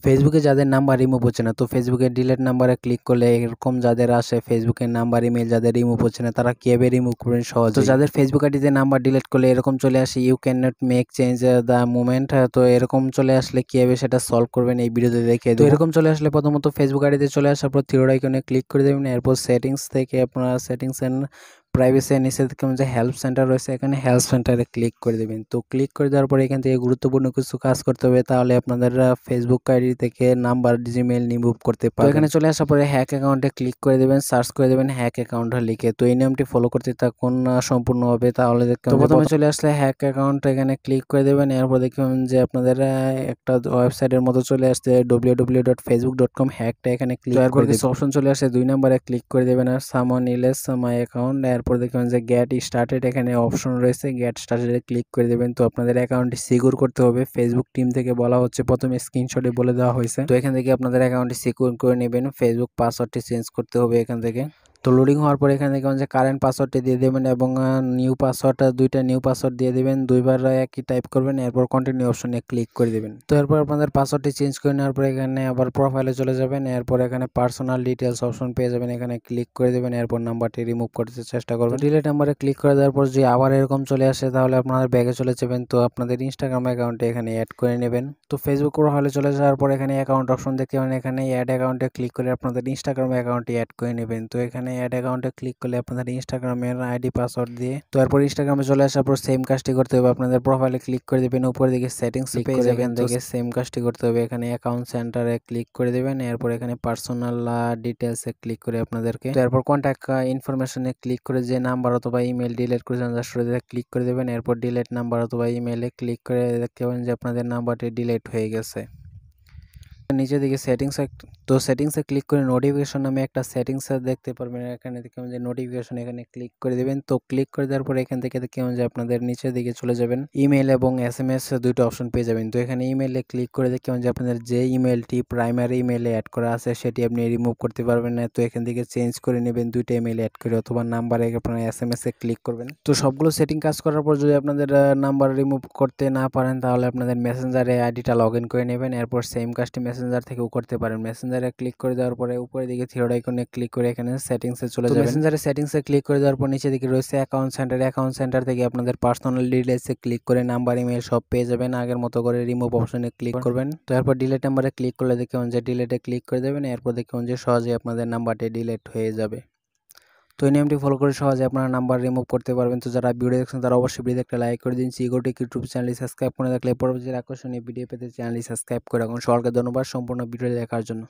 ফেসবুকে যাদের number remove হচ্ছে না, তো ফেসবুকে ডিলিট নাম্বারে ক্লিক করলে এরকম যাদের আসে ফেসবুকের নাম্বার ইমেল যাদের রিমুভ হচ্ছে না তারা কিভাবে রিমুভ করবেন সহজে। তো যাদের ফেসবুক আইডিতে নাম্বার ডিলিট করলে এরকম চলে আসে you can not make change the movement, তো এরকম চলে আসলে কিভাবে সেটা সলভ করবেন এই ভিডিওতে দেখিয়ে দেব। তো এরকম চলে আসলে প্রথমত ফেসবুক আইডিতে চলে আসার পর থ্রি ডট আইকনে ক্লিক করে দেবেন, এরপর সেটিংস থেকে আপনারা সেটিংস এন্ড প্রাইভেসি নিচে থেকে যে হেল্প সেন্টার রয়েছে এখানে হেল্প সেন্টারে ক্লিক করে দেবেন। তো ক্লিক করে দেওয়ার পরে এখান থেকে গুরুত্বপূর্ণ কিছু কাজ করতে হবে, তাহলে আপনাদের ফেসবুক আইডি থেকে নাম্বার জিমেল রিমুভ করতে পারবেন। তো এখানে চলে আসার পরে হ্যাক অ্যাকাউন্টে ক্লিক করে দেবেন, সার্চ করে দেবেন হ্যাক অ্যাকাউন্ট লিখে। তো এই নিয়মটি ফলো করতে থাকুন সম্পূর্ণ হবে, তাহলে দেখতে পাবেন। প্রথমে চলে আসলে হ্যাক অ্যাকাউন্ট এখানে ক্লিক করে দেবেন, এরপর দেখবেন যে আপনাদের একটা ওয়েবসাইটের মতো চলে আসছে www.facebook.com, হ্যাকটা এখানে ক্লিক করে কিছু অপশন চলে আসে, 2 নম্বরে ক্লিক করে দেবেন আর সামওয়ান ইলেস মাই অ্যাকাউন্ট, এরপর দেখবেন যে গেট স্টার্টেড এখানে অপশন রয়েছে, গেট স্টার্টেডে ক্লিক করে দেবেন। তো আপনাদের অ্যাকাউন্টটি সিকিউর করতে হবে, ফেসবুক টিম থেকে বলা হচ্ছে, প্রথমে স্ক্রিনশটে বলে দেওয়া হয়েছে। তো এখান থেকে আপনাদের অ্যাকাউন্টটি সিকিউর করে নেবেন, ফেসবুক পাসওয়ার্ডটি চেঞ্জ করতে হবে এখান থেকে। তো লোডিং হওয়ার পরে এখানে দেখবেন যে কারেন্ট পাসওয়ার্ডটি দিয়ে দেবেন এবং নিউ পাসওয়ার্ড, দুইটা নিউ পাসওয়ার্ড দিয়ে দেবেন, দুইবার একই টাইপ করবেন, এরপর কন্টিনিউ অপশনে ক্লিক করে দেবেন। তো এরপর আপনাদের পাসওয়ার্ডটি চেঞ্জ করে নেওয়ার পরে এখানে আবার প্রোফাইলে চলে যাবেন, এরপর এখানে পার্সোনাল ডিটেলস অপশন পেয়ে যাবেন, এখানে ক্লিক করে দেবেন, এরপর নাম্বারটি রিমুভ করতে চেষ্টা করবেন। ডিলিট নাম্বারে ক্লিক করে দেওয়ার পর যে আবার এরকম চলে আসে তাহলে আপনাদের ব্যাগে চলে যাবেন, তো আপনাদের ইনস্টাগ্রাম অ্যাকাউন্টে এখানে অ্যাড করে নেবেন। তো ফেসবুক প্রোফাইলে চলে যাওয়ার পর এখানে অ্যাকাউন্ট অপশন দেখতে পাবেন, এখানে অ্যাড অ্যাকাউন্টে ক্লিক করে আপনাদের ইনস্টাগ্রাম অ্যাকাউন্টটি অ্যাড করে নেবেন। তো এখানে অ্যাড অ্যাকাউন্টে ক্লিক করলে আপনাদের ইনস্টাগ্রামের আইডি পাসওয়ার্ড দিয়ে, তো এরপর ইনস্টাগ্রামে চলে আসার পর সেম কাজটি করতে হবে, আপনাদের প্রোফাইলে ক্লিক করে দেবেন, উপর দিকে সেটিংস পেয়ে যাবেন, থেকে সেম কাজটি করতে হবে, এখানে অ্যাকাউন্ট সেন্টারে ক্লিক করে দেবেন, এরপর এখানে পার্সোনাল ডিটেলসে ক্লিক করে আপনাদেরকে, তো এরপর কন্ট্যাক্ট ইনফরমেশনে ক্লিক করে যে নাম্বার অথবা ইমেল ডিলিট করেছেন জাস্ট ক্লিক করে দেবেন, এরপর ডিলিট নাম্বার অথবা ইমেলে ক্লিক করে দেখতে পাবেন যে আপনাদের নাম্বারটি ডিলিট হয়ে গেছে। নিচে দিকে সেটিংসে ক্লিক করে নোটিফিকেশন নামে একটা সেটিংস দেখতে পারবেন, এখানে দেখবেন যে নোটিফিকেশন এখানে ক্লিক করে দেবেন। তো ক্লিক করে দেওয়ার পরে এখান থেকে দেখবেন যে আপনাদের নিচের দিকে চলে যাবেন, ইমেল এবং এসএমএস দুটো অপশন পেয়ে যাবেন। তো এখানে ইমেলে ক্লিক করে দেখবেন যে আপনাদের যে ইমেলটি প্রাইমারি ইমেলে অ্যাড করা আছে সেটি আপনি রিমুভ করতে পারবেন না, তো এখান থেকে চেঞ্জ করে নেবেন দুইটা ইমেল অ্যাড করে, অথবা নাম্বারে আপনারা এসএমএস এ ক্লিক করবেন। তো সবগুলো সেটিং কাজ করার পর যদি আপনাদের নাম্বার রিমুভ করতে না পারেন তাহলে আপনাদের মেসেঞ্জারে আইডিটা লগ ইন করে নেবেন, এরপর সেম কাজটি মেসেঞ্জার থেকেও করতে পারেন। মেসেঞ্জারে ক্লিক করে দেওয়ার পরে উপরের দিকে থ্রি ডট আইকনে ক্লিক করে এখানে সেটিংসে চলে যাবেন। মেসেঞ্জারে সেটিংসে ক্লিক করে দেওয়ার পর নিচে দিকে রয়েছে অ্যাকাউন্ট সেন্টার থেকে আপনাদের পার্সোনাল ডিটেইলসে ক্লিক করে নাম্বার ইমেল সব পেয়ে যাবেন, আগের মতো করে রিমুভ অপশনে ক্লিক করবেন। তো এরপর ডিলিট নাম্বারে ক্লিক করলে দেখবেন যে ডিলিটে ক্লিক করে দেবেন, এরপর দেখবেন যে সহজেই আপনাদের নাম্বারটি ডিলিট হয়ে যাবে। তো এই নিয়মটি ফলো করে সহজে আপনারা নাম্বার রিমুভ করতে পারবেন। তো যারা ভিডিও দেখছেন তারা অবশ্যই ভিডিওতে একটা লাইক করে দিন, সিকিউরিটি ইউটিউব চ্যানেলটি সাবস্ক্রাইব করে রাখলে পরবর্তী আকর্ষণীয় ভিডিও পেতে চ্যানেলটি সাবস্ক্রাইব করে রাখুন। সকলকে ধন্যবাদ সম্পূর্ণ ভিডিও দেখার জন্য।